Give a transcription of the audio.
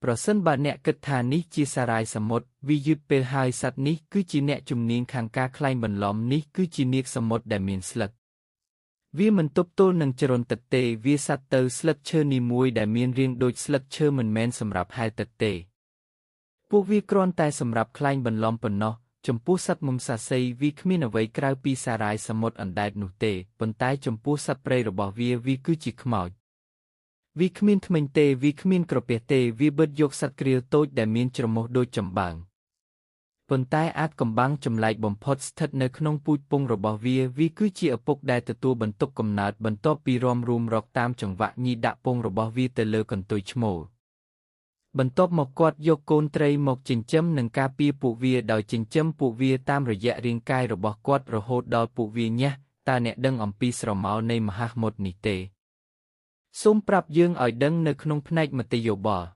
ប្រសិនបើអ្នកគិតថានេះជាសារ៉ាយសមុទ្រវាយឺតពេលហើយសត្វនេះគឺជាអ្នកជំនាញខាងការក្លែងបន្លំនេះគឺជានាគសមុទ្រដែលមានស្លឹកវាមិនទប់ទល់នឹងចរន្តទឹកទេវាសាត់ទៅស្លឹកឈើនីមួយដែលមានរាងដូចស្លឹកឈើមិនមែនសម្រាប់ហែលទឹកទេពួកវាគ្រាន់តែសម្រាប់ក្លែងបន្លំប៉ុណ្ណោះចំពោះសត្វមុំសាសីវាគ្មានអ្វីក្រៅពីសារ៉ាយសមុទ្រអណ្ដែតនោះទេប៉ុន្តែចំពោះសត្វព្រៃរបស់វាគឺជាខ្មោចវាគ្មានធ្មេញទេវាគ្មានក្រពះទេវាបិទយកសត្វក្រៀលតូចដែលមានច្រមុះដូចចំបើងប៉ុន្តែអាចកំបាំងចម្លែកបំផុតស្ថិតនៅក្នុងពូជពងរបស់វាគឺជាឪពុកដែលទទួលបន្ទុកកំណើតបន្ទាប់ពីរាំរួមរកតាមចង្វាក់ញីដាក់ពងរបស់វាទៅលើកន្ទុយឈ្មោលបន្ទាប់មកគាត់យកកូនត្រីមកចិញ្ចឹមនិងការពារពួកវាដោយចិញ្ចឹមពួកវាតាមរយៈរាងកាយរបស់គាត់រហូតដល់ពួកវាញ៉ាស់តើអ្នកដឹងអំពីស្រមោលនៃមហាសមុទ្រនេះទេសូមប្រាប់យើងឲ្យដឹងនៅក្នុងផ្នែកមតិយោបល់